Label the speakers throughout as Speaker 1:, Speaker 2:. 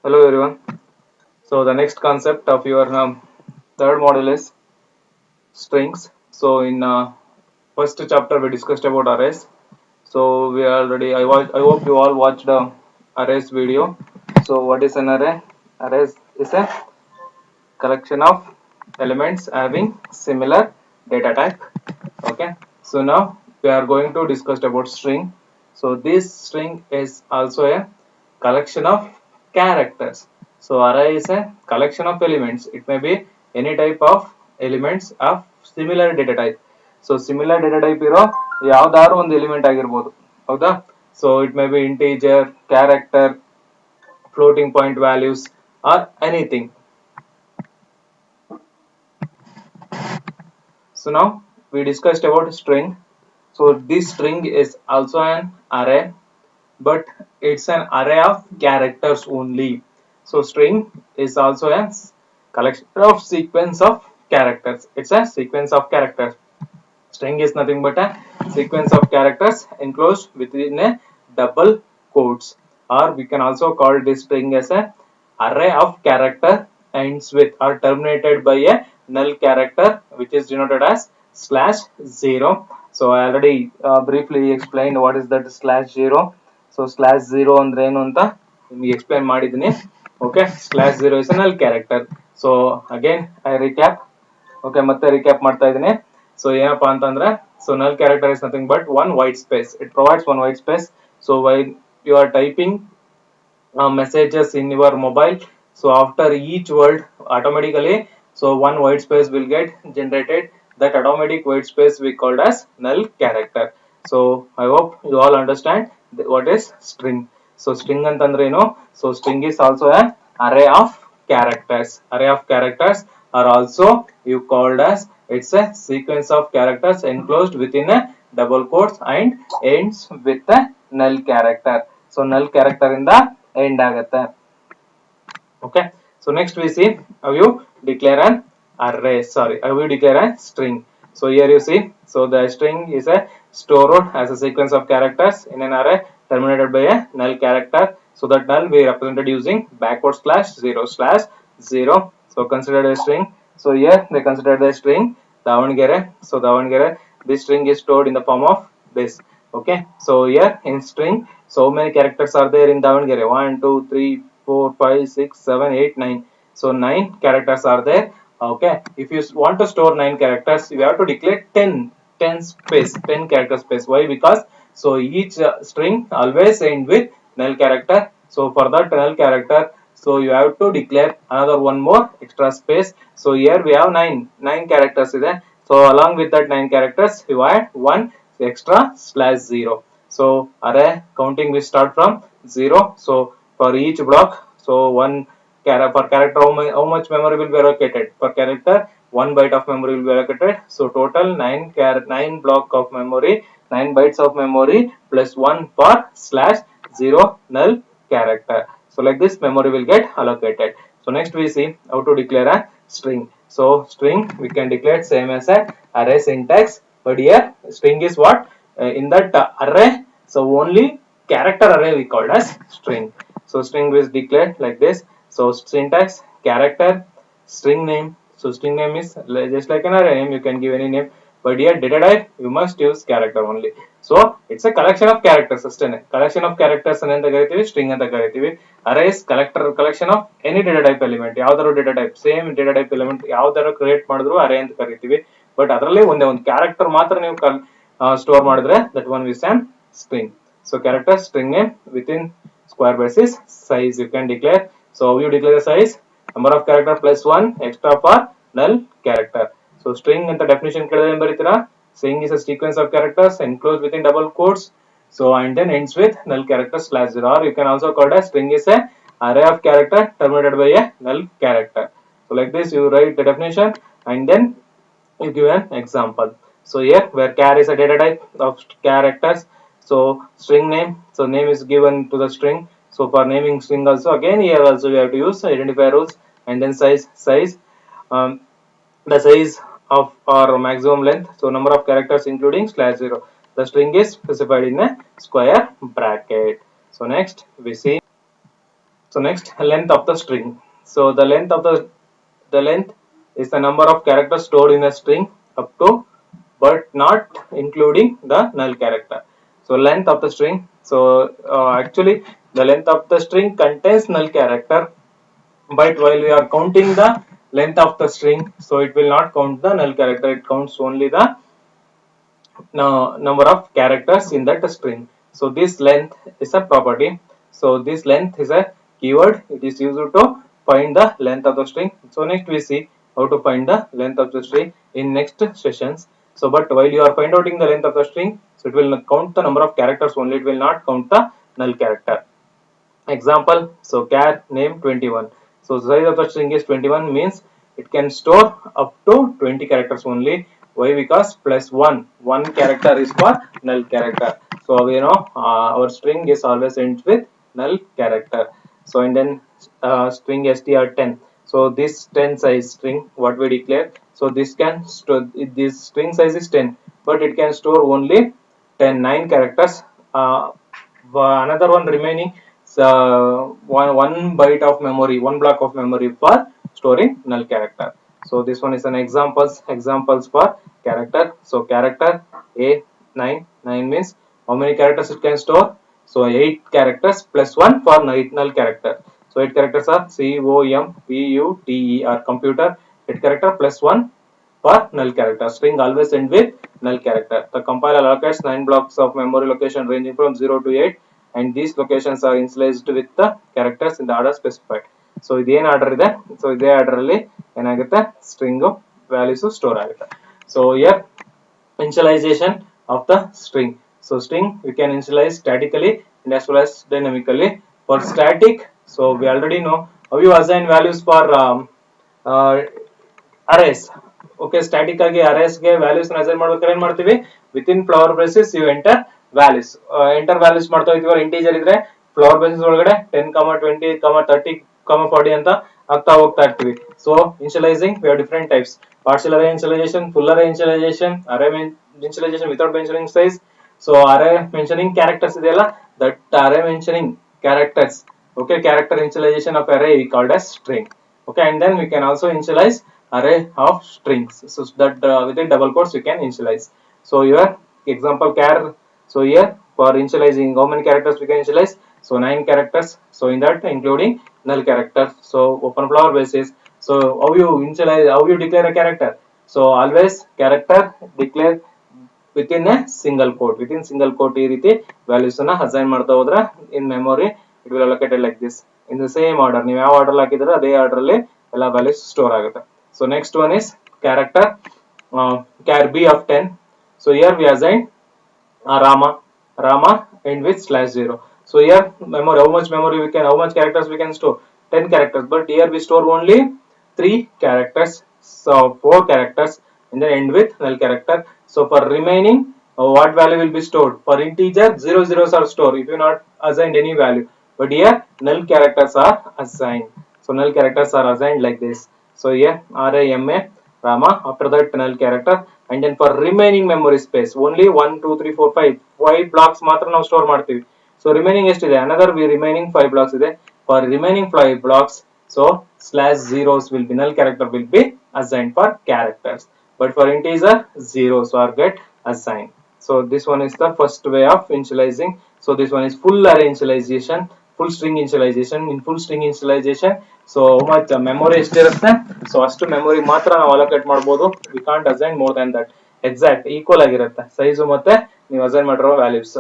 Speaker 1: Hello everyone. So the next concept of your third module is strings. So in first chapter we discussed about arrays. So we already I hope you all watched the arrays video. So what is an array? Arrays is a collection of elements having similar data type. Okay. So now we are going to discuss about string. So this string is also a collection of characters. So array is a collection of elements. It may be any type of elements of similar data type. So similar data type ಇರೋ ಯಾವ್ದಾದ್ರು ಒಂದು element ಆಗಿರ್ಬೋದು ಹೌದಾ. So it may be integer, character, floating point values or anything. So now we discussed about string. So this string is also an array, but it's an array of characters only. So string is also a collection of sequence of characters. It's a sequence of characters. String is nothing but a sequence of characters enclosed within a double quotes, or we can also call this string as a array of character ends with or terminated by a null character, which is denoted as /0. So I already briefly explained what is that /0. So /0 ಅಂದ್ರೆ ಏನು ಅಂತ ನಿಮಗೆ explain ಮಾಡಿದ್ದೀನಿ. Okay, /0 is a null character. So again I recap. Okay, ಮತ್ತೆ recap ಮಾಡ್ತಾ ಇದ್ದೀನಿ. So ಏನಪ್ಪಾ ಅಂತಂದ್ರೆ, so null character is nothing but one white space. It provides one white space. So while you are typing messages in your mobile, so after each word automatically, so one white space will get generated. That automatic white space we called as null character. So I hope you all understand what is string. So string ಅಂತಂದ್ರೆ ಏನು? So string is also an array of characters. Array of characters are also you called as, it's a sequence of characters enclosed within a double quotes and ends with a null character. So null character in the end ಆಗುತ್ತೆ. Okay, so next we see how you declare an array. Sorry, how you declare a string. So here you see, so the string is a stored as a sequence of characters in an array terminated by a null character. So that null we represented using /0/0. So consider a string. So here they consider the string Davangere. So Davangere, this string is stored in the form of this. Okay, so here in string, so many characters are there in Davangere? 1, 2, 3, 4, 5, 6, 7, 8, 9. So 9 characters are there. Okay, if you want to store 9 characters, you have to declare 10 space, 10 character space. Why? Because so each string always end with null character. So for that null character, so you have to declare another one more extra space. So here we have 9 characters there. So along with that 9 characters, you add one extra /0. So array counting we start from 0. So for each block, so one per character, how much memory will be allocated? Per character 1 byte of memory will be allocated. So total 9 block of memory, 9 bytes of memory plus 1 per /0 null character. So like this memory will get allocated. So next we see how to declare a string. So string we can declare same as a array syntax, but here string is what? In that array, so only character array we called as string. So string is declared like this. So syntax, character, string name. So string name is just like an array name, you can give any name, but here data type you must use character only. So it's a collection of characters. Collection of characters ಅಂತ ಕರಿತೀವಿ, string ಅಂತ ಕರಿತೀವಿ. Array is collection of any data type element. ಯಾವ್ದಾದ್ರು data type, same data type element ಯಾವ್ದಾದ್ರು create ಮಾಡಿದ್ರು array ಅಂತ ಕರಿತೀವಿ. But ಅದರಲ್ಲಿ ಒಂದೇ ಒಂದು ಕ್ಯಾರೆಕ್ಟರ್ ಮಾತ್ರ ನೀವು ಸ್ಟೋರ್ ಮಾಡಿದ್ರೆ that one is an string. So character, string name, within square braces size you can declare. So how you declare the size? Number of character plus 1 extra for null character. So string ಅಂತ definition ಕೇಳಿದ್ರೆ ಏನು ಬರೀತೀರಾ? String is a sequence of characters enclosed within double quotes. So and then ends with null character /0. Or you can also call it as string is a array of character terminated by a null character. So like this you write the definition and then you give an example. So here where char is a data type of characters. So string name, so name is given to the string. So for naming string also, again here also we have to use identifier rules. And then size, the size of our maximum length, so number of characters including /0. The string is specified in a square bracket. So next we see So next, length of the string. So the length is the number of characters stored in a string up to but not including the null character. So length of the string. So actually the length of the string contains null character, but while we are counting the length of the string, so it will not count the null character, it counts only the number of characters in that string. So this length is a property. So this length is a keyword. It is used to find the length of the string. So next we see how to find the length of the string in next sessions. So but while you are find outing the length of the string, so it will count the number of characters only. It will not count the null character. Example, so char name 21. So size of the string is 21 means it can store up to 20 characters only. Why? Because plus one character is for null character. So we know our string is always ends with null character. So and then string str10. So this 10 size string what we declare. So this can store, this string size is 10, but it can store only 9 characters. Another one remaining, one byte of memory, one block of memory for storing null character. So this one is an examples for character. So character a 9 means how many characters it can store. So 8 characters plus 1 for null character. So 8 characters are COMPUTER computer, 8 character plus 1 for null character. String always end with null character. The compiler allocates 9 blocks of memory location ranging from 0 to 8, and these locations are initialized with the characters in the order specified. So ಇದೇನು order ಇದೆ, so ಇದೇ order ಅಲ್ಲಿ ಏನಾಗುತ್ತೆ string values store ಆಗುತ್ತೆ. So here initialization of the string. So string we can initialize statically and as well as dynamically. For static, so we already know how you assign values for uh, arrays. Okay, static ಆಗಿ arrays ಗೆ values ನ assign ಮಾಡ್ಬೇಕಾದ್ರೆ ಏನ್ ಮಾಡ್ತೀವಿ, within flower braces you enter values. Enter values ಮಾಡ್ತಾ ಹೋಗ್ತೀವಿ. Integer ಇದ್ರೆ flower basis ಒಳಗಡೆ 10, 20, 30, 40 ಅಂತ ಆಗ್ತಾ ಹೋಗ್ತಾ ಇರ್ತೀವಿ. So initializing we have different types: partial array initialization, full array initialization, array initialization without mentioning size. So array mentioning characters ಇದೆಯಲ್ಲ, that array mentioning characters, okay, character initialization of array we called as string. Okay, and then we can also initialize array of strings, so that within double quotes you can initialize. So here example char. So here for initializing how many characters we can initialize, so 9 characters, so in that including null character. So open flower basis. So how you initialize, how you declare a character, so always character declare within a single quote, within single quote ಈ ರೀತಿ values ಅನ್ನ assign ಮಾಡ್ತಾ ಹೋದ್ರೆ in memory it will allocated like this in the same order. ನೀವು ಯಾವ order ಹಾಕಿದ್ರೆ ಅದೇ order ಅಲ್ಲಿ ಎಲ್ಲ values ಸ್ಟೋರ್ ಆಗುತ್ತೆ. So next one is character char b of 10. So here we assign Rama end with /0. So here memory, how much memory we can, how much characters we can store, 10 characters, but here we store only 3 characters, so 4 characters and then end with null character. So for remaining what value will be stored, for integer 0 zeros are stored if you not assigned any value, but here null characters are assigned. So null characters are assigned like this. So here Rama Rama, after that null character, and then for remaining memory space only 1 2 3 4 5 blocks ಮಾತ್ರ ನಾವು store ಮಾಡ್ತೀವಿ. So remaining ಎಷ್ಟಿದೆ, another remaining 5 blocks ಇದೆ. For remaining 5 blocks, so /zeros will be, null character will be assigned for characters, but for integer zeros are get assigned. So this one is the first way of initializing. So this one is full array initialization, full string initialization. In full string initialization, so how much memory ಎಷ್ಟಿರುತ್ತೆ, so ಅಷ್ಟು memory ಮಾತ್ರ ನಾವು allocate ಮಾಡಬಹುದು. we can't assign more than that. Exact equal ಆಗಿರುತ್ತೆ size ಮತ್ತೆ ನೀವು assign ಮಾಡಿರೋ values.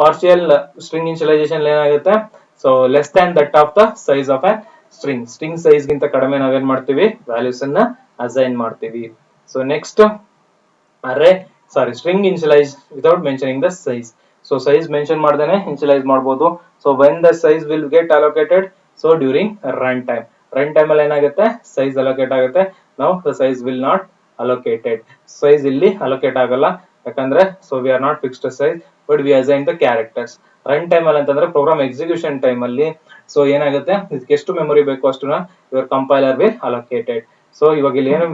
Speaker 1: Partial string initialisation ಏನಾಗುತ್ತೆ, so less than that of the size of A string. String size ಗಿಂತ ಕಡಿಮೆ ನಾವೇನ್ ಮಾಡ್ತೀವಿ, ವ್ಯಾಲ್ಯೂಸ್ ಅನ್ನ ಅಸೈನ್ ಮಾಡ್ತೀವಿ. So next string initialize without mentioning the size. So size mention ಮಾಡ್ದೇನೆ initialize ಮಾಡಬಹುದು. So when the size will get allocated, so during runtime. Runtime ಅಲ್ಲಿ ಏನಾಗುತ್ತೆ, size allocate ಆಗುತ್ತೆ. Now the size will not allocated. Size ಇಲ್ಲಿ allocate ಆಗಲ್ಲ, ಯಾಕಂದ್ರೆ so we are not fixed size but we assign the characters. Runtime ಅಲ್ಲಿ ಅಂತಂದ್ರೆ program execution time ಅಲ್ಲಿ so ಏನಾಗುತ್ತೆ, ಇದಕ್ಕೆ ಎಷ್ಟು ಮೆಮೊರಿ ಬೇಕು ಅಷ್ಟನ್ನ your compiler will allocated. So ಇವಾಗ ಇಲ್ಲಿ ಏನು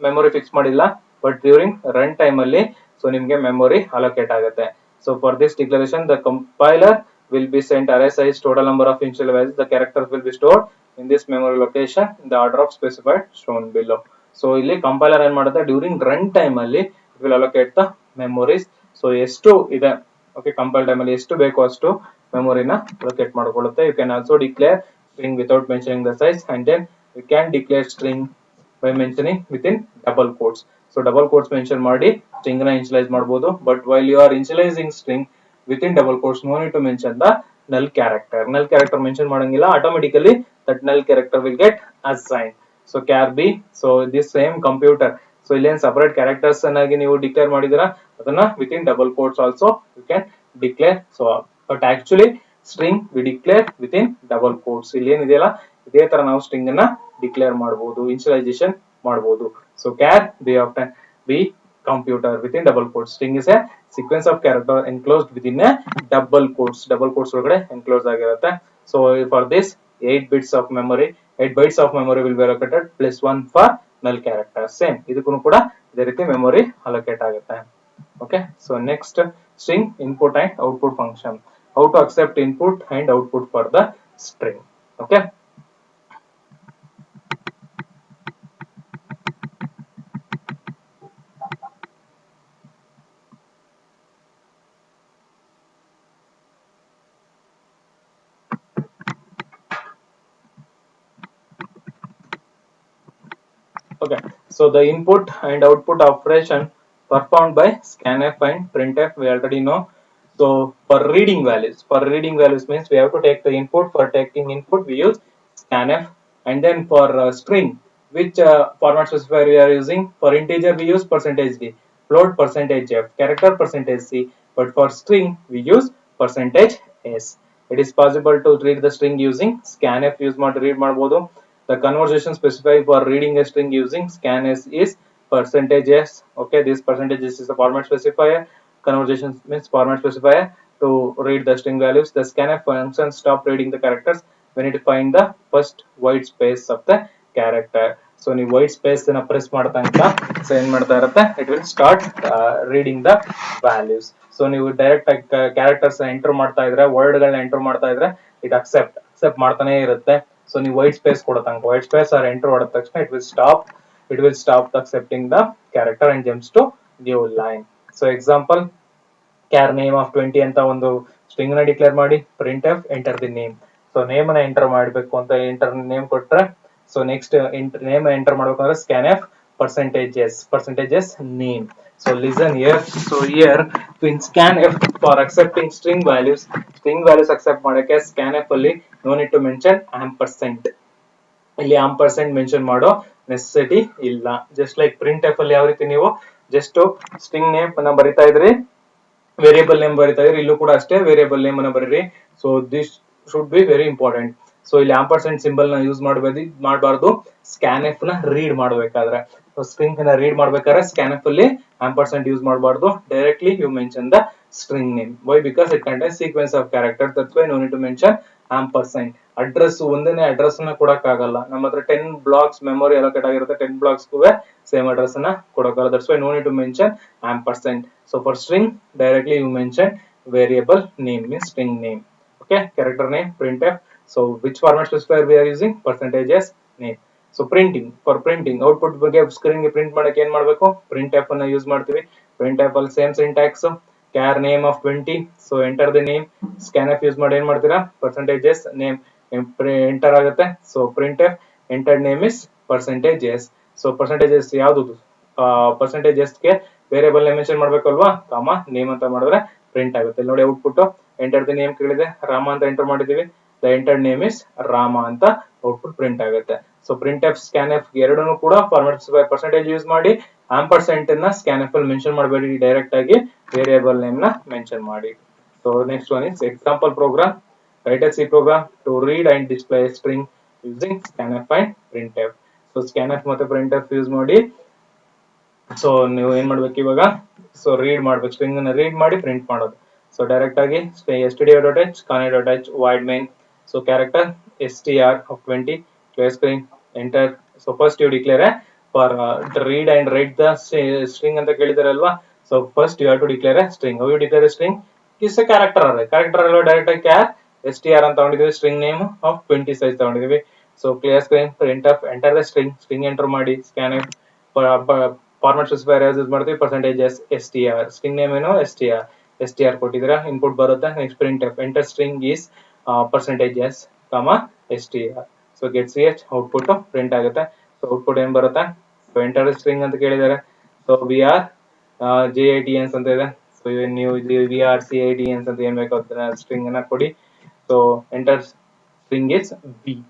Speaker 1: ಮೆಮೊರಿ ಫಿಕ್ಸ್ ಮಾಡಿಲ್ಲ, but during runtime ಅಲ್ಲಿ so ನಿಮಗೆ ಮೆಮೊರಿ allocate ಆಗುತ್ತೆ. So for this declaration the compiler will be sent array size total number of initial values. The characters will be stored in this memory location in the order of specified shown below. So ಇಲ್ಲಿ compiler ಏನ್ ಮಾಡುತ್ತೆ during run time ಅಲ್ಲಿ it will allocate the memories. So ಎಷ್ಟು ಇದೆ okay compile time ಅಲ್ಲಿ ಎಷ್ಟು ಬೇಕೋ ಅಷ್ಟು ಮೆಮೊರಿನ allocate ಮಾಡಿಕೊಳ್ಳುತ್ತೆ. You can also declare string without mentioning the size, and then you can declare string by mentioning within double quotes. So double quotes mention ಮಾಡಿ string ನ initialize ಮಾಡಬಹುದು. But while you are initializing string within double quotes, no need to mention the null character. Null character mention ಮಾಡಂಗಿಲ್ಲ, automatically that null character will get assigned. So char b, so this same computer, so ಇಲ್ಲಿ ಏನು separate characters ಅನ್ನಾಗಿ ನೀವು declare ಮಾಡಿದಿರಾ ಅದನ್ನ within double quotes also you can declare. So but actually string we declare within double quotes. ಇಲ್ಲಿ ಏನಿದೆಯಲ್ಲ ಇದೇ ತರ ನಾವು string ಅನ್ನ ಡಿಕ್ಲೇರ್ ಮಾಡಬಹುದು, ಇನಿಷಿಯಲೈಸೇಷನ್ ಮಾಡಬಹುದು. So char b often b computer within double quotes. String is a sequence of character enclosed within a double quotes. Double quotes ಒಳಗಡೆ enclosed ಆಗಿರುತ್ತೆ. So for this 8 bits of memory, 8 bytes of memory will be allocated plus 1 for null character. Same ಇದಕ್ಕೂ ಕೂಡ ಇದೇ ರೀತಿ memory allocate ಆಗುತ್ತೆ. Okay, so next string input and output function. How to accept input and output for the string. Okay. Okay, so the input and output operation performed by scanf and printf we already know. So for reading values means we have to take the input. For taking input we use scanf, and then for string, which format specifier we are using? For integer we use %d, float %f, character %c, but for string we use %s. It is possible to read the string using scanf use ಮಾಡಿ read ಮಾಡಬಹುದು. The conversion specifier for reading a string using scanf is %s. Okay, this %s is the format specifier. Conversion means format specifier to read the string values. The scanf function stop reading the characters when it find the first white space of the character. So ನೀವು white space ಅನ್ನು press ಮಾಡ್ತಾ so ಏನು ಮಾಡ್ತಾ ಇರುತ್ತೆ, it will start reading the values. So ನೀವು direct ಆಗಿ characters enter ಮಾಡ್ತಾ ಇದ್ರೆ, ವರ್ಡ್ ಗಳನ್ನ ಎಂಟರ್ ಮಾಡ್ತಾ ಇದ್ರೆ it accept ಮಾಡ್ತಾನೆ ಇರುತ್ತೆ. So ನೀವು white space ಕೊಡತಂಕ white space or enter ಹೊಡೆದ ತಕ್ಷಣ it will stop accepting the character and jumps to new line. So example, char name of 20 ಅಂತ ಒಂದು ಸ್ಟ್ರಿಂಗ್ ನ ಡಿಕ್ಲೇರ್ ಮಾಡಿ printf enter the name. So name ಅನ್ನ enter ಮಾಡಬೇಕು ಅಂತ enter name ಕೊಟ್ರೆ, so next ನೇಮ್ ಎಂಟರ್ ಮಾಡಬೇಕಂದ್ರೆ scanf %s name. So listen here. So here in scanf for accepting string values accept ಮಾಡಕ್ಕೆ scanf ಅಲ್ಲಿ no need to mention ampersand. ಇಲ್ಲಿ ampersand mention ಮಾಡೋ necessity ಇಲ್ಲ. Just like printf ಅಲ್ಲಿ ಯಾವ ರೀತಿ ನೀವು ಜಸ್ಟ್ ಸ್ಟ್ರಿಂಗ್ ನೇಮ್ ಅನ್ನ ಬರಿತಾ ಇದ್ರಿ, ವೇರಿಯಬಲ್ ನೇಮ್ ಬರಿತಾ ಇದ್ರಿ, ಇಲ್ಲೂ ಕೂಡ ಅಷ್ಟೇ ವೇರಿಯಬಲ್ ನೇಮ್ ಅನ್ನ ಬರೀರಿ. So this should be very important. So ಇಲ್ಲಿ ಆಂಪರ್ಸೆಂಟ್ ಸಿಂಬಲ್ ನ ಯೂಸ್ ಮಾಡಬಾರ್ದು ಸ್ಕ್ಯಾನ್ಎಫ್ ನ ರೀಡ್ ಮಾಡಬೇಕಾದ್ರೆ. ಸ್ಟ್ರಿಂಗ್ ನ ರೀಡ್ ಮಾಡಬೇಕಾದ್ರೆ ಸ್ಕ್ಯಾನ್ಎಫ್ ಅಲ್ಲಿ ಆಂಪರ್ಸೆಂಟ್ ಯೂಸ್ ಮಾಡಬಾರ್ದು, directly you mention the string name. Why? Because it contains sequence of character, that's why no need to mention ampersand. Address ಒಂದನೇ address ನ ಕೊಡಕ್ ಆಗಲ್ಲ. ನಮ್ಮ ಹತ್ರ 10 ಬ್ಲಾಕ್ಸ್ ಮೆಮೊರಿ ಅಲೋಕೇಟ್ ಆಗಿರುತ್ತೆ, 10 ಬ್ಲಾಕ್ಸ್ ಸೇಮ್ ಅಡ್ರೆಸ್ ನ ಕೊಡಕ್ಕಾಗಲ್ಲ. That's why no need to mention ampersand. So for string directly you mention variable name means string name. Okay, character name printf. So which format specifier we are using? %s name. So for printing output ಬಗ್ಗೆ screen ಗೆ print ಮಾಡಕ್ಕೆ ಏನ್ ಮಾಡಬೇಕು? printf ಅನ್ನ use ಮಾಡ್ತೀವಿ. printf ಅಲ್ಲಿ same syntax, char name of 20, so enter the name. scanf use ಮಾಡಿ ಏನ್ ಮಾಡ್ತೀರಾ? %s name ಎಂಟರ್ ಆಗುತ್ತೆ. So printf entered name is %s. So %s ಯಾವುದು? %s ಗೆ ವೇರಿಯಬಲ್ ನೇಮ್ ಮೆನ್ಷನ್ ಮಾಡ್ಬೇಕಲ್ವಾ, ಕಾಮ ನೇಮ್ ಅಂತ ಮಾಡಿದ್ರೆ ಪ್ರಿಂಟ್ ಆಗುತ್ತೆ. ನೋಡಿ ಔಟ್ಪುಟ್ ಎಂಟರ್ ದಿ ನೇಮ್ ಕೇಳಿದೆ, ರಾಮ ಅಂತ ಎಂಟರ್ ಮಾಡಿದೀವಿ, the entered name is Rama ಅಂತ ಔಟ್ಪುಟ್ ಪ್ರಿಂಟ್ ಆಗುತ್ತೆ. ಸೊ printf scanf ಎರಡನ್ನೂ ಕೂಡ ಫಾರ್ಮ್ಯಾಟ್ ಪರ್ಸೆಂಟೇಜ್ ಯೂಸ್ ಮಾಡಿ ಆಂಪರ್ಸೆಂಟ್ ಅನ್ನ scanf ಅಲ್ಲಿ ಮೆನ್ಷನ್ ಮಾಡಬೇಡಿ, ಡೈರೆಕ್ಟ್ ಆಗಿ ವೇರಿಯಬಲ್ ನೇಮ್ ನ ಮೆನ್ಷನ್ ಮಾಡಿ. So next one is example program. Write a C program to read and display a string using scanf and printf. So scanf ಮತ್ತೆ printf use ಮಾಡಿ so ನೀವು ಏನ್ ಮಾಡ್ಬೇಕು ಇವಾಗ, ಸೊ ರೀಡ್ ಮಾಡ್ಬೇಕು, ಸ್ಟ್ರಿಂಗ್ ಅನ್ನ ರೀಡ್ ಮಾಡಿ ಪ್ರಿಂಟ್ ಮಾಡೋದು. ಸೊ ಡೈರೆಕ್ಟ್ ಆಗಿ stdio.h conne.h void main. So character str of 20, clear screen, enter. So first you declare for read and write the string ಅಂತ ಕೇಳಿದಾರಲ್ವಾ. So first you have to declare a string. How you declare a string? is a character array. Character array direct char str ಅಂತ ತಗೊಂಡಿದ್ದೀವಿ, string name of 20 size ತಗೊಂಡಿದ್ದೀವಿ. So clear screen printf enter the string enter ಮಾಡಿ scanf format specifier use ಮಾಡ್ತೀವಿ percentage str string name ಏನು str ಕೊಟ್ಟಿದ್ದೀರಾ, input ಬರುತ್ತೆ. Next printf enter string is percentage s comma str. So get ch output print ಆಗುತ್ತೆ. So output ಏನ್ ಬರುತ್ತೆ, so enter string ಅಂತ ಕೇಳಿದ್ದಾರೆ. ಸೊ we are JITNs ಅಂತ ಇದೆ. ಸೊ ನೀವು we are CITNs ಅಂತ ಏನ್ ಬೇಕು ಅದನ್ನ string ಅನ್ನ ಕೊಡಿ. So enter string is b.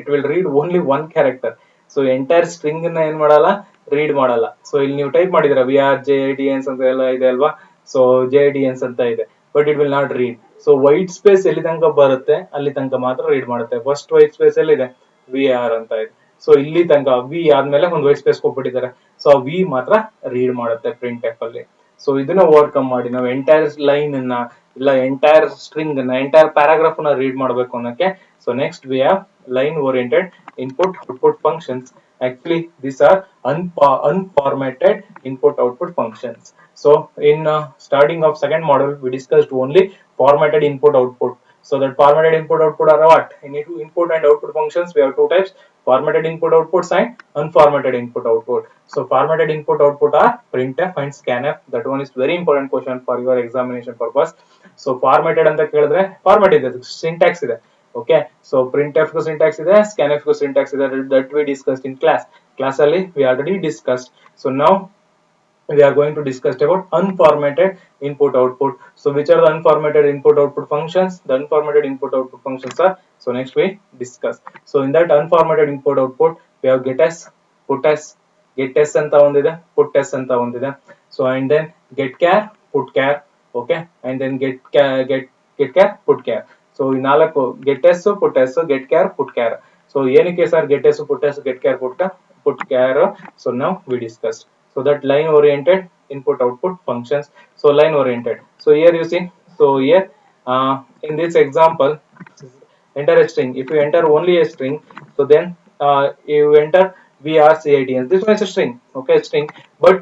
Speaker 1: It will read only one character. So entire string ನ ಏನ್ ಮಾಡಲ್ಲ, ರೀಡ್ ಮಾಡಲ್ಲ. ಸೊ ಇಲ್ಲಿ ನೀವು ಟೈಪ್ ಮಾಡಿದಿರ ವಿ ಆರ್ JITNs ಅಂತ ಎಲ್ಲ ಇದೆ ಅಲ್ವಾ, ಸೊ JITNs ಅಂತ ಇದೆ, but it will not read. So white space ಎಲ್ಲಿ ತನಕ ಬರುತ್ತೆ ಅಲ್ಲಿ ತನಕ ಮಾತ್ರ ರೀಡ್ ಮಾಡುತ್ತೆ. ಫಸ್ಟ್ ವೈಟ್ ಸ್ಪೇಸ್ ಎಲ್ಲಿ ಇದೆ, ವಿ ಆರ್ ಅಂತ ಇದೆ. ಸೊ ಇಲ್ಲಿ ತನಕ ವಿ ಆದ್ಮೇಲೆ ಒಂದು ವೈಟ್ ಸ್ಪೇಸ್ ಕೊಟ್ಬಿಟ್ಟಿದ್ದಾರೆ. ಸೊ ವಿ ಮಾತ್ರ ರೀಡ್ ಮಾಡುತ್ತೆ ಪ್ರಿಂಟ್ ಎಫ್ ಅಲ್ಲಿ. ಸೊ ಇದನ್ನ ಓವರ್ಕಮ್ ಮಾಡಿ ನಾವು ಎಂಟೈರ್ ಲೈನ್ ಅನ್ನ ಇಲ್ಲ ಎಂಟೈರ್ ಸ್ಟ್ರಿಂಗ್ ಅನ್ನ ಎಂಟೈರ್ ಪ್ಯಾರಾಗ್ರಾಫ್ ನ ರೀಡ್ ಮಾಡಬೇಕು ಅನ್ನೋಕೆ. So next we have line oriented input output functions. Actually these are unformatted input output functions. So in starting of second model we discussed only formatted input output. So that formatted input output are what, in input and output functions we have two types, formatted input outputs and unformatted input output. So formatted input output are printf and scanf. That one is very important question for your examination purpose. So formatted ಅಂತ ಕೇಳಿದ್ರೆ format ಇದೆ, syntax ಇದೆ. Okay, so printf ಗೂ syntax ಇದೆ, scanf ಗೂ syntax ಇದೆ, that we discussed in class ಅಲ್ಲಿ we already discussed. So now we are going to discuss about unformatted input output. So which are the unformatted input output functions? The unformatted input output functions are, so next we discuss. So in that unformatted input output we have getas, puts, getas ಅಂತ ಒಂದಿದೆ, puts ಅಂತ ಒಂದಿದೆ. So and then getchar, putchar, okay, and then getchar, putchar. So ಈ ನಾಲ್ಕು get put get char. So ಏನಕ್ಕೆ sir get put get char? So now we discuss. So that line oriented input output functions. So line oriented. So here you see, so here in this example enter a string. If you enter only a string, so then you enter VRCITNs. This one is a string, okay, string. But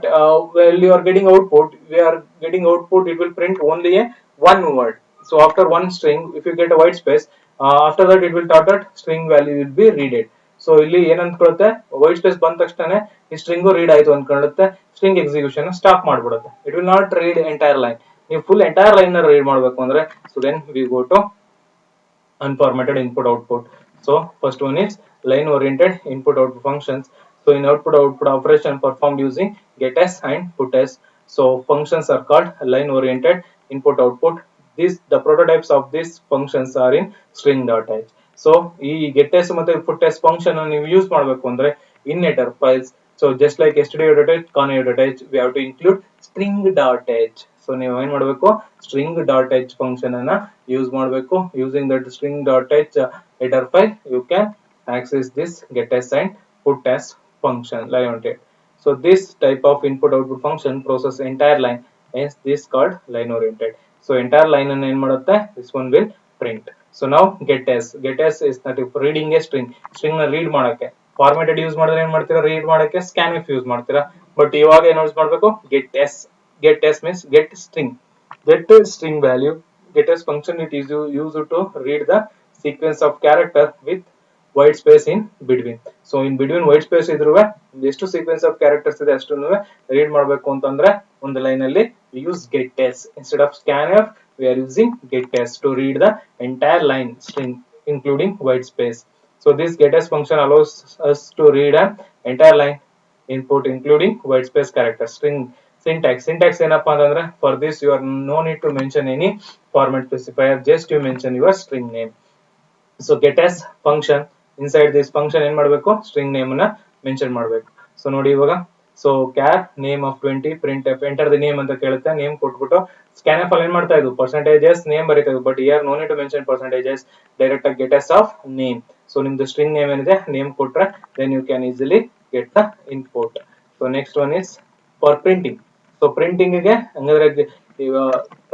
Speaker 1: while you are getting output, it will print only a one word. So after one string, if you get a white space, after that it will taught that string value will be readed. So ಇಲ್ಲಿ ಏನ್ ಅನ್ಕೊಳ್ಳುತ್ತೆ, white space ಬಂದ ತಕ್ಷಣ ಈ string read ಆಯ್ತು ಅನ್ಕೊಳ್ಳುತ್ತೆ, string execution stop ಮಾಡ್ಬಿಡುತ್ತೆ. It will not read entire line. ನೀವು full entire line ನ ರೀಡ್ ಮಾಡಬೇಕು ಅಂದ್ರೆ, so then we go to unformatted input output. So first one is line oriented input output functions. So in output operation performed using getS and putS. So functions are called line oriented input output. The prototypes of these functions are in string.h. So ಈ getS ಮತ್ತೆ putS function ನೀವು use ಮಾಡಬೇಕು ಅಂದ್ರೆ in header files, so just like stdio.h, conio.h, we have to include string.h. So ನೀವು ಏನ್ ಮಾಡಬೇಕು, string.h function ಅನ್ನ use ಮಾಡಬೇಕು. Using that string.h header file you can access this getS and putS function line oriented. So this type of input output function process entire line, is this called line oriented. So entire line ಅನ್ನು ಏನ್ ಮಾಡುತ್ತೆ, this one will print. So now getS is that if reading a string ನ read ಮಾಡಕ್ಕೆ. Formatted use ಮಾಡಿದ್ರೆ ಏನ್ ಮಾಡ್ತೀರಾ, read ಮಾಡಕ್ಕೆ scanf use ಮಾಡ್ತೀರಾ. ಬಟ್ ಇವಾಗ ಏನ್ ಯೂಸ್ ಮಾಡಬೇಕು, getS means get string value. getS function it is used to read the sequence of character with white space in between. So in between white space ಇದ್ರುವೆ ಎಷ್ಟು sequence of characters ಇದೆ ಅಷ್ಟನ್ನು read ಮಾಡಬೇಕು ಅಂತಂದ್ರೆ ಒಂದು line ಅಲ್ಲಿ use getS. instead of scanf we are using getS to read the entire line string including white space. So this getS function allows us to read an entire line input including white space character. String syntax ಏನಪ್ಪಾ ಅಂತಂದ್ರೆ, for this you are no need to mention any format specifier, just you mention your string name. So getS function, inside this function ಏನ್ ಮಾಡಬೇಕು, string name ಅನ್ನ mention ಮಾಡಬೇಕು. So ನೋಡಿ ಇವಾಗ, so char name of 20 printf enter the name ಅಂತ ಕೇಳುತ್ತೆ. Name ಕೊಟ್ಬಿಟ್ಟು scanf ಅಲ್ಲಿ ಏನ್ ಮಾಡ್ತಾ ಇದ್ದು, percentages ನೇಮ್ ಬರೀತಾ ಇದ್ದು, but here no need to mention percentages, direct ಆಗಿ getS of name. ಸೊ ನಿಮ್ದು ಸ್ಟ್ರಿಂಗ್ ನೇಮ್ ಏನಿದೆ ನೇಮ್ ಕೊಟ್ರೆ then you can easily get the input. So next one is for printing. So printing ಗೆ ಹಂಗಾದ್ರೆ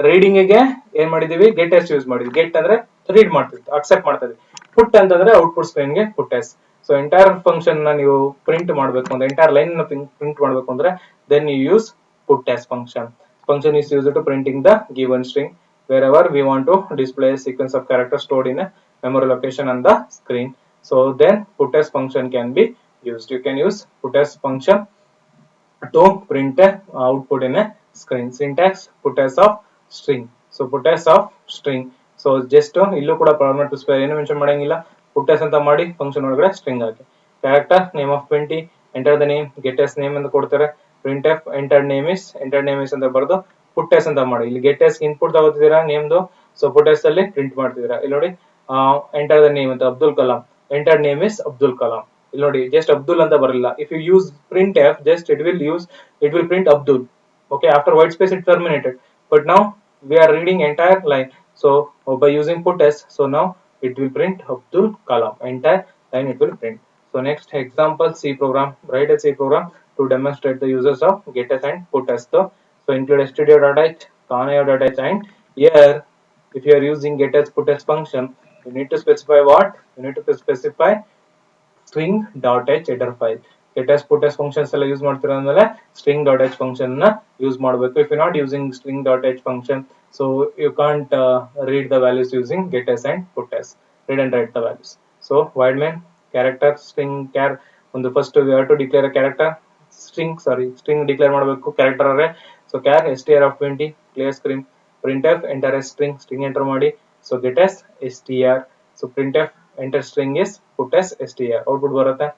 Speaker 1: reading ಗೆ ಏನ್ ಮಾಡಿದೀವಿ, getS use ಮಾಡಿದ್ವಿ. ಗೆಟ್ ಅಂದ್ರೆ ರೀಡ್ ಮಾಡ್ತಿದ್ವಿ, ಅಕ್ಸೆಪ್ಟ್ ಮಾಡ್ತಾ ಇದ್ವಿ. ಪುಟ್ ಅಂತಂದ್ರೆ ಔಟ್ಪುಟ್ ಸ್ಕ್ರೀನ್ ಗೆ putS. ಸೊ ಎಂಟೈರ್ ಫಂಕ್ಷನ್ ನ ನೀವು ಪ್ರಿಂಟ್ ಮಾಡಬೇಕು ಅಂದ್ರೆ, ಎಂಟೈರ್ ಲೈನ್ ನ ಪ್ರಿಂಟ್ ಮಾಡಬೇಕು ಅಂದ್ರೆ then you use putS function. Function is used to printing the given string. wherever we want to display a sequence of characters stored in a memory location on the screen. So then putS function can be used. You can use putS function to print a output in a screen. Syntax putS of string. So putS of string. So just illu kuda permanent specify ಏನು mention ಮಾಡಂಗಿಲ್ಲ, putS ಅಂತ ಮಾಡಿ function ಒಳಗಡೆ string ಹಾಕಿ. Character name of 20, enter the name, gets name ಅಂತ ಕೊಡ್ತಾರೆ. printf entered name is ಅಂತ ಬರೆದು putS ಅಂತ ಮಾಡಿ. ಇಲ್ಲಿ ಗೆಟ್ಎಸ್ ಇನ್ಪುಟ್ ತಗೋತಿದ್ದೀರಾ ನೇಮ್ದು, ಸೊ putS ಅಲ್ಲಿ ಪ್ರಿಂಟ್ ಮಾಡ್ತಿದ್ದೀರಾ. ಇಲ್ಲಿ ನೋಡಿ ಎಂಟರ್ ದ ನೇಮ್ ಅಂತ Abdul Kalam, entered name is Abdul Kalam. ಇಲ್ಲಿ ನೋಡಿ ಜಸ್ಟ್ ಅಬ್ದುಲ್ ಅಂತ ಬರಲಿಲ್ಲ. If you use printf, just it will print Abdul. Okay, after white space it terminated, but now we are reading entire line. So by using putS, so now it will print Abdul Kalam, entire line it will print. So next example, C program. Write a C program to demonstrate the uses of getS and putS. So include stdio.h, canayo.h, and here if you are using getS putS function, you need to specify what? You need to specify string.h header file. getS putS functions ಎಲ್ಲ use ಮಾಡ್ತೀರಾ ಅಂದಮೇಲೆ string.h function ನ use ಮಾಡಬೇಕು. if you're not using string.h function, so you can't read the values using getS and putS. read and write the values. So void main character string char ಒಂದು first we have to declare a character string declare ಮಾಡಬೇಕು character array. so char str of 20 clear screen, printf enter a string enter ಮಾಡಿ. so getS str, so printf enter string is putS str, output ಬರುತ್ತೆ.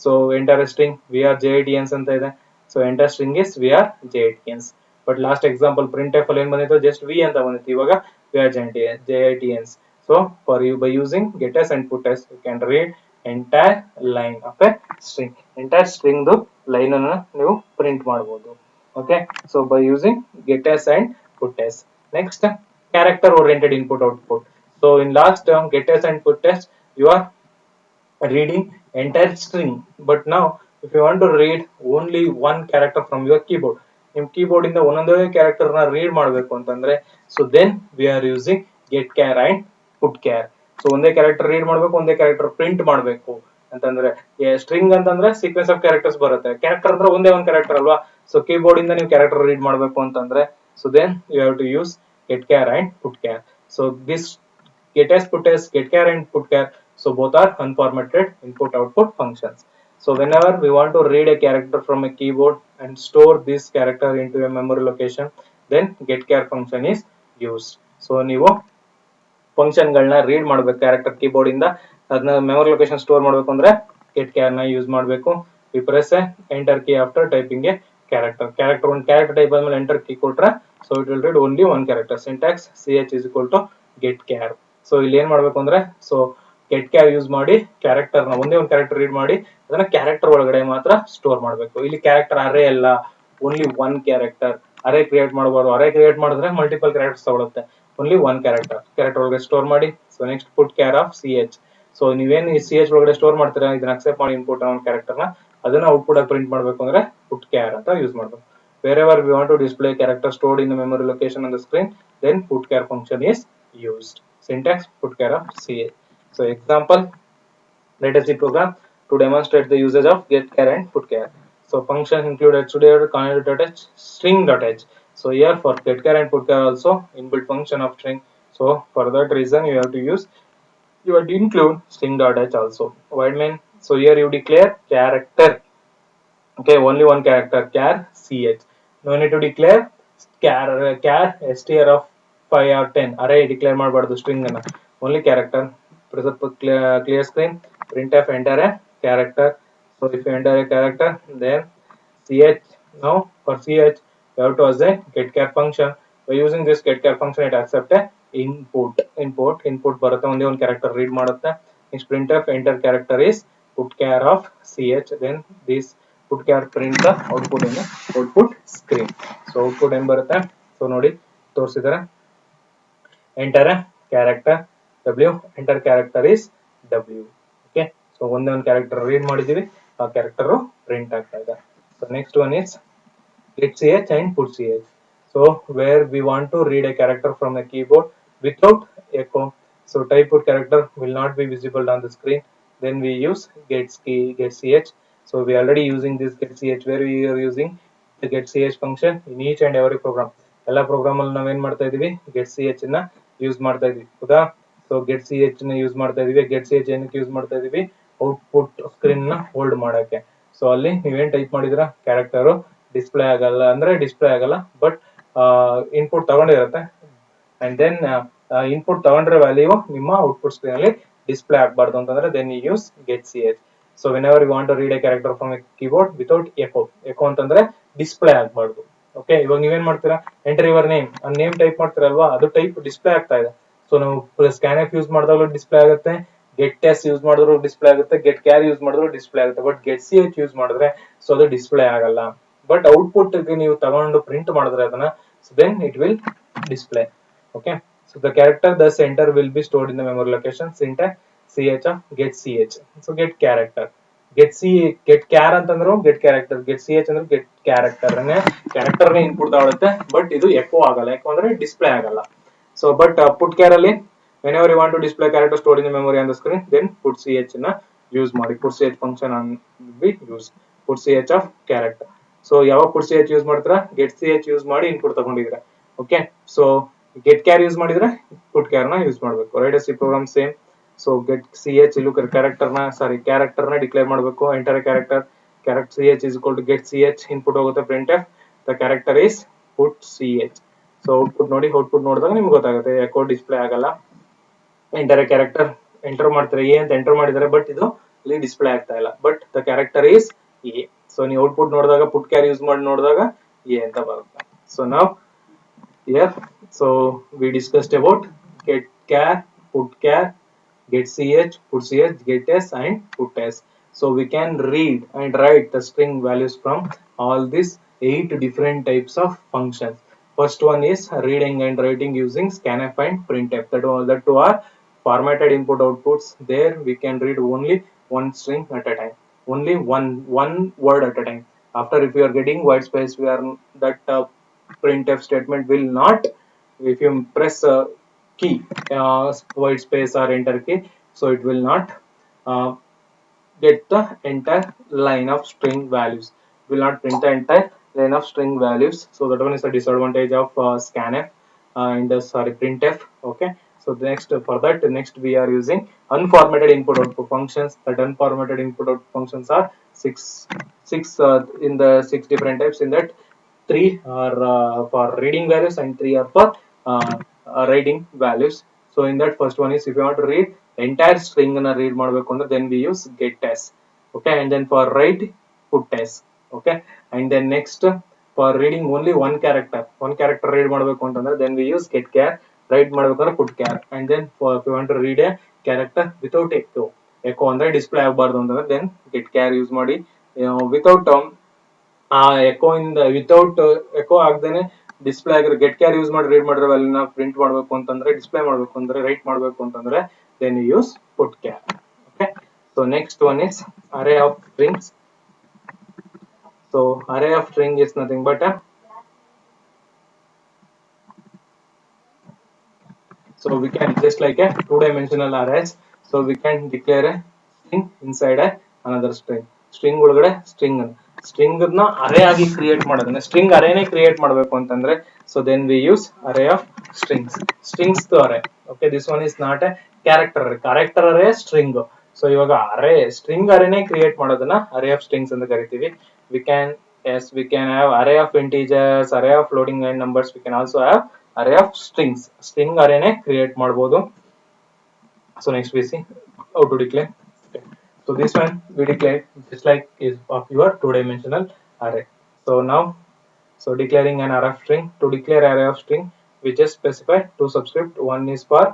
Speaker 1: so enter a string vr.jitns ಅಂತ ಇದೆ. so enter string is vr.jitns. but last example printf ಅಲ್ಲಿ ಏನು ಬಂದಿತ್ತು, just v ಅಂತ ಬಂದಿತ್ತು, ಇವಾಗ vr.jitns. so for you by using getS and putS, you can read entire line of a string. entire string ದು line ಅನ್ನು ನೀವು print ಮಾಡಬಹುದು. okay, so by using getS and putS. next character oriented input output. so in last getS and putS you are reading entire string, but now if you want to read only one character from your keyboard, ನಿಮ್ಮ keyboard ಇಂದ ಒಂದೊಂದೇ character ನ read ಮಾಡಬೇಕು ಅಂತಂದ್ರೆ, so then we are using getChar and putChar. so ಒಂದೇ character read ಮಾಡಬೇಕು, ಒಂದೇ character print ಮಾಡಬೇಕು ಅಂತಂದ್ರೆ, ಸ್ಟ್ರಿಂಗ್ ಅಂತಂದ್ರೆ ಸೀಕ್ವೆನ್ಸ್ ಆಫ್ ಕ್ಯಾರೆಕ್ಟರ್ಸ್ ಬರುತ್ತೆ, ಕ್ಯಾರೆಕ್ಟರ್ ಅಂದ್ರೆ ಒಂದೇ ಒಂದು ಕ್ಯಾರೆಕ್ಟರ್ ಅಲ್ವಾ. ಸೊ ಕೀಬೋರ್ಡ್ ಇಂದ ನೀವು ಕ್ಯಾರೆಕ್ಟರ್ ರೀಡ್ ಮಾಡಬೇಕು ಅಂತಂದ್ರೆ, so then you have to use getChar and putChar. so this getS putS, getChar and putChar, so both are unformatted input output functions. so whenever we want to read a character from a keyboard and store this character into a memory location, then getChar function is used. so ನೀವು function ಗಳನ್ನ read ಮಾಡಬೇಕು character keyboard ಇಂದ, ಅದನ್ನ memory location store ಮಾಡಬೇಕು ಅಂದ್ರೆ getChar ನ use ಮಾಡಬೇಕು. we press enter key after typing a character ಒಂದು ಕ್ಯಾರೆಕ್ಟರ್ ಟೈಪ್ ಆದ್ಮೇಲೆ ಎಂಟರ್ ಕೀ ಕೊಟ್ರೆ, so it will read only one character. syntax ch is equal to getChar. So ಇಲ್ಲಿ ಏನ್ ಮಾಡ್ಬೇಕು ಅಂದ್ರೆ, ಸೊ getChar ಯೂಸ್ ಮಾಡಿ ಕ್ಯಾರೆಕ್ಟರ್ ನ ಒಂದೇ ಒಂದು ಕ್ಯಾರೆಕ್ಟರ್ ರೀಡ್ ಮಾಡಿ ಅದನ್ನ ಕ್ಯಾರೆಕ್ಟರ್ ಒಳಗಡೆ ಮಾತ್ರ ಸ್ಟೋರ್ ಮಾಡಬೇಕು. ಇಲ್ಲಿ ಕ್ಯಾರೆಕ್ಟರ್ ಅರೇ ಅಲ್ಲ, ಓನ್ಲಿ ಒನ್ ಕ್ಯಾರೆಕ್ಟರ್. ಅರೇ ಕ್ರಿಯೇಟ್ ಮಾಡಬಾರ್ದು, ಅರೇ ಕ್ರಿಯೇಟ್ ಮಾಡಿದ್ರೆ ಮಲ್ಟಿಪಲ್ ಕ್ಯಾರೆಕ್ಟರ್ಸ್ ತಗೊಳುತ್ತೆ. ಓನ್ಲಿ ಒನ್ ಕ್ಯಾರೆಕ್ಟರ್ ಒಳಗಡೆ ಸ್ಟೋರ್ ಮಾಡಿ. So next putChar of ch. So ನೀವೇನು ಈ ch ಒಳಗಡೆ ಸ್ಟೋರ್ ಮಾಡ್ತೀರಾ, ಇದನ್ನ ಅಕ್ಸೆಪ್ಟ್ ಮಾಡಿ ಇನ್ಪುಟ್ ಒಂದು ಕ್ಯಾರೆಕ್ಟರ್ ನ, ಅದನ್ನ ಔಟ್ಪುಟ್ ಆಗಿ ಪ್ರಿಂಟ್ ಮಾಡಬೇಕು ಅಂದ್ರೆ putChar ಅಂತ ಯೂಸ್ ಮಾಡಬೇಕು. wherever we want to display character stored in the memory location on the screen, then putChar function is used. syntax putChar of ch. so example, let us see program to demonstrate the usage of getChar and putChar. so function include stdio, canayo.h, string.h. so here for getChar and putChar also inbuilt function of string. so for that reason you have to include string.h also. void main, so here you declare character. okay, only one character, char ch. no need to declare char str of 5 or 10. array declare ಮಾಡಬಾರದು string ಅನ್ನ, only character. clear screen, printf enter a character. so if you enter a character, then ch, now for ch you have to assign getChar function. by using this getChar function it accept a input ಬರುತ್ತೆ, ಒಂದೇ ಒಂದು character read ಮಾಡುತ್ತೆ. next printf enter character is putChar of ch, then this putChar print the output in the output screen. so output ಏನು ಬರುತ್ತೆ, so ನೋಡಿ ತೋರಿಸಿದ್ದಾರೆ, enter a character w, enter character is w. okay, so ಒಂದೇ ಒಂದು character read ಮಾಡಿದೀವಿ, ಆ character print ಆಗ್ತಾ ಇದೆ. so next one is getCh and putCh. so where we want to read a character from a keyboard without echo, so type put character will not be visible on the screen, then we use getCh. so we are already using this getCh, where we are using the getCh function in each and every program. ಎಲ್ಲ program ಅಲ್ಲಿ ನಾವೇನ್ ಮಾಡ್ತಾ ಇದೀವಿ get C H ನ use ಮಾಡ್ತಾ ಇದೀವಿ ಹೌದಾ. So get C H ನ ಯೂಸ್ ಮಾಡ್ತಾ ಇದೀವಿ. ಗೆಟ್ ಸಿ ಎಚ್ ಏನಕ್ಕೆ ಯೂಸ್ ಮಾಡ್ತಾ ಇದೀವಿ, ಔಟ್ಪುಟ್ ಸ್ಕ್ರೀನ್ ನ ಹೋಲ್ಡ್ ಮಾಡಕ್ಕೆ. ಸೊ ಅಲ್ಲಿ ನೀವೇನ್ ಟೈಪ್ ಮಾಡಿದ್ರ ಕ್ಯಾರೆಕ್ಟರ್ ಡಿಸ್ಪ್ಲೇ ಆಗಲ್ಲ, ಅಂದ್ರೆ ಡಿಸ್ಪ್ಲೇ ಆಗಲ್ಲ, ಬಟ್ ಇನ್ಪುಟ್ ತಗೊಂಡಿರುತ್ತೆ. ಅಂಡ್ ದೆನ್ ಇನ್ಪುಟ್ ತಗೊಂಡ್ರೆ ವ್ಯಾಲ್ಯೂ ನಿಮ್ಮ ಔಟ್ಪುಟ್ ಸ್ಕ್ರೀನ್ ಅಲ್ಲಿ ಡಿಸ್ಪ್ಲೇ ಆಗಬಾರ್ದು ಅಂತಂದ್ರೆ then you use get C H. So whenever you want to read a character from a keyboard without echo. Echo ಅಂತಂದ್ರೆ ಡಿಸ್ಪ್ಲೇ ಆಗಬಾರ್ದು. Okay, ಇವಾಗ ನೀವೇನ್ ಮಾಡ್ತೀರಾ, ಎಂಟರ್ ಯುವರ್ ನೇಮ್, ಆ ನೇಮ್ ಟೈಪ್ ಮಾಡ್ತೀರಲ್ವಾ, ಅದು ಟೈಪ್ ಡಿಸ್ಪ್ಲೇ ಆಗ್ತಾ ಇದೆ. ಸೊ ನಾವು ಸ್ಕ್ಯಾನ್ ಎಫ್ ಯೂಸ್ ಮಾಡಿದಾಗಲೂ ಡಿಸ್ಪ್ಲೇ ಆಗುತ್ತೆ, ಗೆಟ್ ಎಸ್ ಯೂಸ್ ಮಾಡಿದ್ರು ಡಿಸ್ಪ್ಲೇ ಆಗುತ್ತೆ, ಗೆಟ್ ಕ್ಯಾರ್ ಯೂಸ್ ಮಾಡಿದ್ರು ಡಿಸ್ಪ್ಲೇ ಆಗುತ್ತೆ. But get C H use ಮಾಡಿದ್ರೆ ಸೊ ಅದು ಡಿಸ್ಪ್ಲೇ ಆಗಲ್ಲ. ಬಟ್ ಔಟ್ಪುಟ್ ನೀವು ತಗೊಂಡು ಪ್ರಿಂಟ್ ಮಾಡಿದ್ರೆ ಅದನ್ನ, so then it will display. Okay, so the character thus enter will be stored in the memory location. Syntax ch of get ch. So get character, get char ಅಂತಂದ್ರು get character, get ch ಅಂದ್ರೆ get character ನೇ, character ನೇ input ತಗೊಳುತ್ತೆ, but ಇದು eco ಆಗಲ್ಲ. Eco ಅಂದ್ರೆ display ಆಗಲ್ಲ. So but put char ಅಲ್ಲಿ whenever you want to display character stored in the memory on the screen, then put ch ನ ಯೂಸ್ ಮಾಡಿ. put ch function on be use put ch of character. So ಯಾವಾಗ put ch use ಮಾಡ್ತೀರಾ, get ch use ಮಾಡಿ input ತಗೊಂಡಿದ್ರೆ. Okay, so get char use ಮಾಡಿದ್ರೆ put char ನ use ಮಾಡಬೇಕು. Write C program same. So get ch ಇಲ್ಲೂ character ನ declare ಮಾಡಬೇಕು. Enter character, ch is equal to get ch, input ಹೋಗುತ್ತೆ printf, the character is put ch. So output ನೋಡಿ, output ನೋಡಿದಾಗ ನಿಮ್ಗೆ ಗೊತ್ತಾಗುತ್ತೆ ಎಕೋ ಡಿಸ್ಪ್ಲೇ ಆಗಲ್ಲ. ಎಂಟರ್ ಕ್ಯಾರೆಕ್ಟರ್ ಎಂಟರ್ ಮಾಡ್ತಾರೆ, ಎ ಅಂತ ಎಂಟರ್ ಮಾಡಿದ್ದಾರೆ, ಬಟ್ ಇದು ಇಲ್ಲಿ ಡಿಸ್ಪ್ಲೇ ಆಗ್ತಾ ಇಲ್ಲ, but the character is A. So ನೀವು ಔಟ್ಪುಟ್ ನೋಡಿದಾಗ ಪುಟ್ ಕ್ಯಾರ್ ಯೂಸ್ ಮಾಡಿ ನೋಡಿದಾಗ ಎ ಅಂತ ಬರುತ್ತೆ. ಸೊ ನಾವು here, so we discussed about get char, put char, get ch, put ch, get s and put s. So we can read and write the string values from all these 8 different types of functions. First one is reading and writing using scanf and printf. That two are formatted input outputs. There we can read only one string at a time, only one word at a time. After, if you are getting white space, we are that printf statement will not, if you press key, white space or enter key, so it will not get the entire line of string values, it will not print the entire line of string values. So that one is the disadvantage of scanf and printf. Okay, so the next, for that next we are using unformatted input output functions. That unformatted input output functions are six in the 6 different types. In that, 3 are for reading values and 3 are for writing values. So in that, first one is, if you want to read entire string na read ಮಾಡಬೇಕು ಅಂದ್ರೆ then we use get s. Okay, and then for write, put s. Okay, and then next, for reading only one character read ಮಾಡಬೇಕು ಅಂತಂದ್ರೆ then we use get char. write ಮಾಡಬೇಕಂದ್ರೆ put char. and then for, if you want to read a character without echo ಅಂದ್ರೆ display ಆಗಬಾರ್ದು ಅಂತಂದ್ರೆ then get char use ಮಾಡಿ. without eco ಇಂದ, without eco ಆಗದೇನೆ display ಆಗಿರೋ get char use ಮಾಡಿ read ಮಾಡಿರೋ ವ್ಯಾಲ್ಯೂನ print ಮಾಡಬೇಕು ಅಂತಂದ್ರೆ, ಡಿಸ್ಪ್ಲೇ ಮಾಡಬೇಕು ಅಂದ್ರೆ, ರೈಟ್ ಮಾಡಬೇಕು ಅಂತಂದ್ರೆ then you use put char. Okay, so next one is array of strings. So array of string is nothing but so we can, just like a 2-dimensional arrays, so we can declare a string inside another string. String ಒಳಗಡೆ string ನ ಅರೇ ಆಗಿ create ಮಾಡೋದನ್ನ, string ಅರೇನೇ create ಮಾಡಬೇಕು ಅಂತಂದ್ರೆ so then we use array of strings to array. Okay, this one is not a character array string. So ಇವಾಗ array string ಅರೇನೇ create ಮಾಡೋದನ್ನ ಅರೇ ಆಫ್ ಸ್ಟ್ರಿಂಗ್ಸ್ ಅಂತ ಕರಿತೀವಿ. we can have array of integers, array of floating point numbers, we can also have array of strings. String ಅರೇನೇ create ಮಾಡಬಹುದು. So next we see how to declare. Okay. So this one we declare just like is of your 2-dimensional array. So now, so declaring an array of string. To declare array of string, we just specify 2 subscript. One is for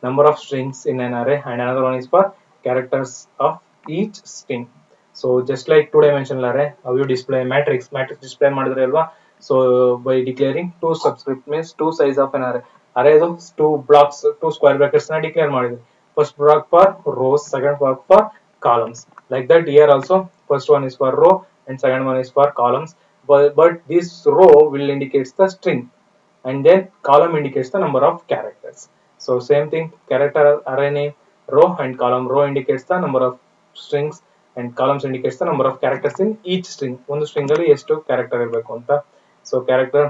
Speaker 1: number of strings in an array and another one is for characters of each string. So just like 2-dimensional array, how you display matrix display ಮಾಡಿದ್ರೆ ಅಲ್ವಾ. So by declaring 2 subscript means 2 size of an array. Array is 2 blocks, 2 square brackets na declare ಮಾಡಿದ್ವಿ. First block for rows, second block for columns. Like that here also, first one is for row and second one is for columns. But this row will indicates the string and then column indicates the number of characters. So same thing, character array name, row and column. Row indicates the number of strings and columns indicates the number of characters in each string. ಒಂದು string ಅಲ್ಲಿ ಎಷ್ಟು character ಇರಬೇಕು ಅಂತ. So character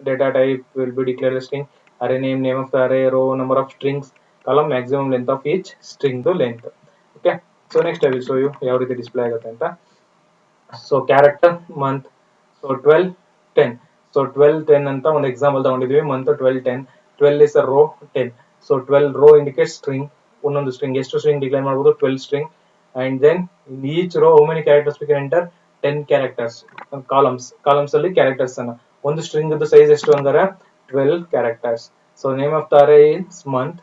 Speaker 1: data type will be declared as string, array name of the array, row number of strings, column maximum length of each string the length. Okay, so next I will show you ಯಾವ ರೀತಿ display ಆಗುತ್ತೆ ಅಂತ. So character month, so 12 10, so 12 10 ಅಂತ ಒಂದು example ತಗೊಂಡಿದೀವಿ. Month 12 10, 12 is a row, 10, so 12 row indicates string. ಒಂದೊಂದು string ಎಷ್ಟು string declare ಮಾಡಬಹುದು, 12 string. And then in each row how many characters we can enter, 10 characters. Columns ಅಲ್ಲಿ characters ಅನ್ನ, ಒಂದು string ದು size ಎಷ್ಟು ಅಂದರೆ 12 characters. So name of the array is month.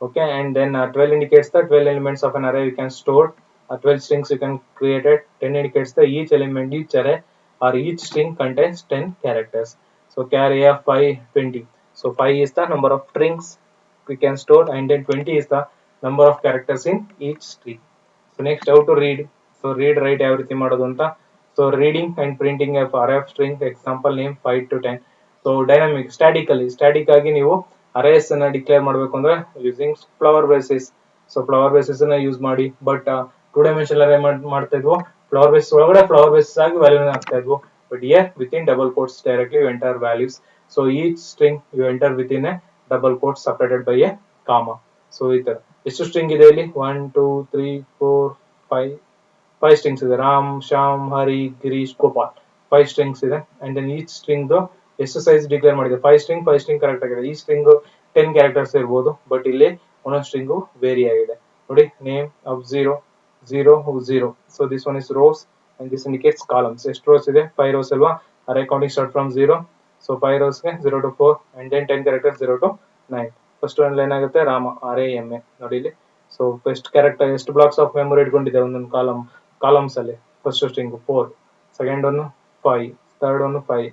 Speaker 1: Okay, and then 12 indicates the 12 elements of an array you can store. 12 strings you can create it. 10 indicates the each element, each array or each string contains 10 characters. So carry of 5 20, so 5 is the number of strings we can store, and then 20 is the number of characters in each string. So next how to read. So read write ಯಾವ ರೀತಿ ಮಾಡೋದು ಅಂತ. So reading and printing of array of string, example name 5 to 10. So dynamic static ಆಗಿ ನೀವು arrays ಅನ್ನ declare ಮಾಡಬೇಕು ಅಂದ್ರೆ using flower basis. So flower basis ಅನ್ನ ಯೂಸ್ ಮಾಡಿ, ಬಟ್ ಟೂ ಡೈಮೆನ್ಷನಲ್ array ಮಾಡ್ತಾ ಇದ್ವು, flower basis ಒಳಗಡೆ flower basis ಆಗಿ ವ್ಯಾಲ್ಯೂ ಹಾಕ್ತಾ ಇದ್ವು. But here within double quotes directly you enter values. So each string you enter within a double quotes separated by a comma. So ಈ ತರ ಎಷ್ಟು string ಇದೆ ಇಲ್ಲಿ, 1 2 3 4 5 5 strings ಇದೆ. ರಾಮ್ ಶ್ಯಾಮ್ ಹರಿ ಗಿರೀಶ್ ಗೋಪಾಲ್ 5 strings ಇದೆ. and then each string ಎಷ್ಟು ಸೈಜ್ ಡಿಕ್ಲೇರ್ ಮಾಡಿದೆ, 5 string correct ಆಗಿದೆ. ಈ ಸ್ಟ್ರಿಂಗ್ 10 ಕ್ಯಾರೆಕ್ಟರ್ಸ್ ಇರಬಹುದು, ಬಟ್ ಇಲ್ಲಿ ಒಂದೊಂದು ಸ್ಟ್ರಿಂಗ್ ವೇರಿ ಆಗಿದೆ ನೋಡಿ. Name of 0 0 0, so this one is rows and this indicates columns. ಎಷ್ಟು rows ಇದೆ, 5 rows ಅಲ್ವಾ. array counting start from 0, so 5 rows ಗೆ 0 to 4 and then 10 characters 0 to 9. First one line ಆಗುತ್ತೆ ರಾಮ RAMA ನೋಡಿ ಇಲ್ಲಿ. ಸೊ ಫಸ್ಟ್ ಕ್ಯಾರೆಕ್ಟರ್ ಎಷ್ಟು blocks of memory ಇಟ್ಕೊಂಡಿದೆ ಒಂದೊಂದು columns ಅಲ್ಲಿ. First string 4, second one 5, third one 5,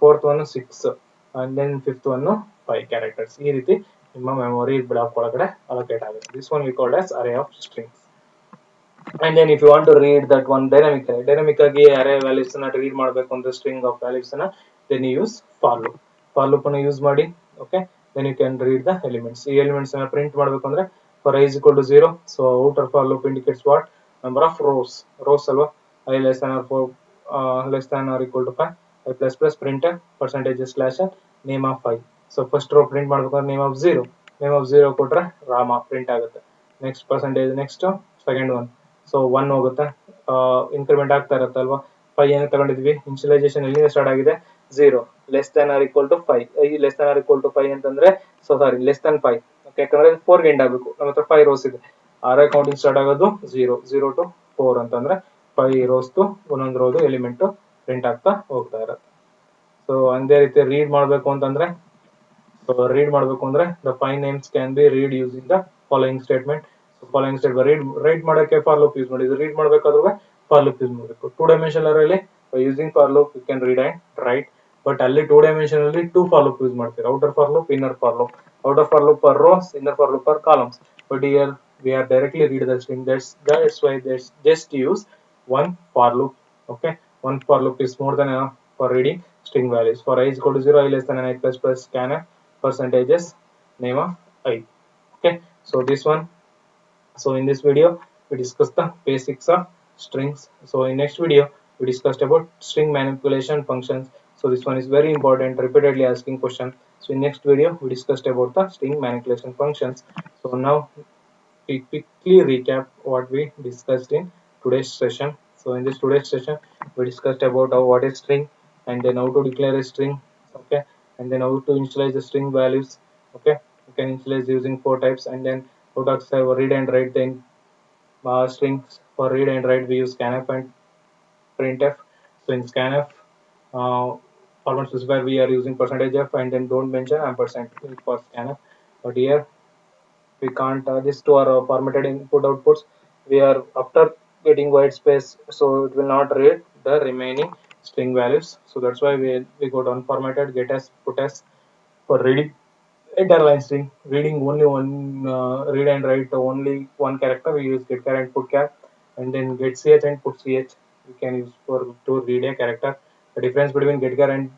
Speaker 1: fourth one 6 and then fifth one 5 characters. ಈ ರೀತಿ ನಿಮ್ಮ ಮೆಮೊರಿ ಬ್ಲಾಕ್ ಒಳಗಡೆ ಅಲೋಕೇಟ್ ಆಗುತ್ತೆ. This one we called as array of strings. And then if you want to read that one dynamic ಆಗಿ array values ಅನ್ನ read ಮಾಡಬೇಕು ಅಂದ್ರೆ string of values ಅನ್ನ, then you use for loop ಅನ್ನು use ಮಾಡಿ. okay, then you can read the elements. ಈ elements ಅನ್ನ print ಮಾಡಬೇಕು ಅಂದ್ರೆ for I is equal to 0, so outer for loop indicates what, number of rows ಅಲ್ವಾ. I less than or 4 less than or equal to 5, I plus plus print percentage slash name of 5. so first row print ಮಾಡಬೇಕು name of 0 ಕೊಟ್ರೆ Rama print ಆಗುತ್ತೆ. Next percentage, next second one, so 1 ಹೋಗುತ್ತೆ, increment ಆಗ್ತಾ ಇರುತ್ತೆ ಅಲ್ವಾ. 5 ಏನು ತಗೊಂಡಿದ್ವಿ, initialisation ಎಲ್ಲಿಂದ start ಆಗಿದೆ, 0 less than or equal to 5. ಈ less than or equal to 5 ಅಂತಂದ್ರೆ, ಸೊ ಸಾರಿ ಲೆಸ್ ದನ್ 5, ಯಾಕಂದ್ರೆ 4 ಗೆ ಎಂಡ್ ಆಗಬೇಕು. ನಮ್ಮ ಹತ್ರ 5 ರೋಸ್ ಇದೆ, array ಕೌಂಟಿಂಗ್ ಸ್ಟಾರ್ಟ್ ಆಗೋದು 0 to 4 ಅಂತಂದ್ರೆ 5 ರೋಸ್ ಒಂದೊಂದು ರೋದು ಎಲಿಮೆಂಟ್ ಪ್ರಿಂಟ್ ಆಗ್ತಾ ಹೋಗ್ತಾ ಇರುತ್ತೆ. ಸೊ ಅದೇ ರೀತಿ ರೀಡ್ ಮಾಡಬೇಕು ಅಂತಂದ್ರೆ, the file names can be read using the following statement. So following statement read ಮಾಡಕ್ಕೆ for loop ಯೂಸ್ ಮಾಡಿದ್ವಿ, ರೀಡ್ ಮಾಡಬೇಕಾದ್ರೆ for loop ಯೂಸ್ ಮಾಡಬೇಕು. ಟೂ ಡೈಮೆನ್ಷನಲ್ array ಅಲ್ಲಿ using for loop you can read and write, but ಅಲ್ಲಿ two dimensional ಅಲ್ಲಿ two for loop use ಮಾಡ್ತೀವಿ, outer for loop, inner for loop. outer for loop for rows, inner for loop for columns, but here we are directly read the string. That's why there's just use one for loop. okay, one for loop is more than enough for reading string values. for I is equal to 0, I less than I plus plus scanf percentages name of I. okay, so this one, so in this video we discussed the basics of strings. So in next video we discussed about string manipulation functions. So this one is very important, repeatedly asking question. So in next video we discussed about the string manipulation functions. So now we quickly recap what we discussed in today's session. So in this today's session we discussed about what is string, and then how to declare a string. okay, and then how to initialize the string values. okay, you can initialize using 4 types, and then how to read and write the strings. For read and write we use scanf and printf. So in scanf, format specifier we are using %f, and then don't mention ampersand for scanf. but here we can't this to our formatted input outputs, we are after getting white space, so it will not read the remaining string values. So that's why we got unformatted get as put as. For reading entire line string, reading only one, read and write only one character, we use getchar and putchar. and then getch and putch we can use for to read a character. The difference between getchar and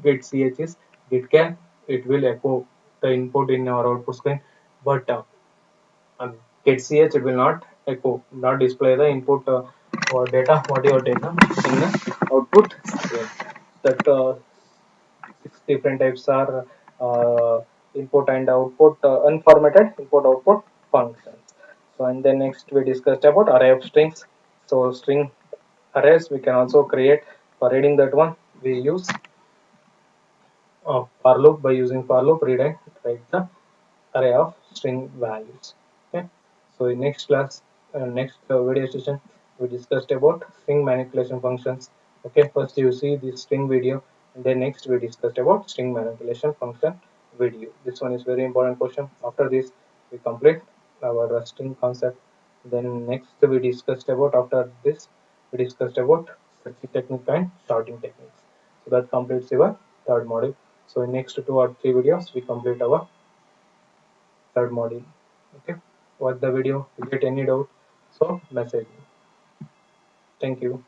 Speaker 1: getch is getchar it will echo the input in our output screen, but getch it will not echo, not display the input or data what you have taken in the output screen. That Its different types are input and output, unformatted input output functions. So and then next we discussed about array of strings. So string arrays we can also create. For reading that one we use for loop. By using for loop, read and write the array of string values. Okay, so in next class, next video session, we discussed about string manipulation functions. Okay, first you see this string video, and then next we discussed about string manipulation function video. This one is very important question. After this we complete our string concept. Then next we discussed about, after this we discussed about searching technique and sorting techniques. So that completes your third module. So in next 2 or 3 videos we complete our third module. Okay, watch the video. If you get any doubt, so message me. Thank you.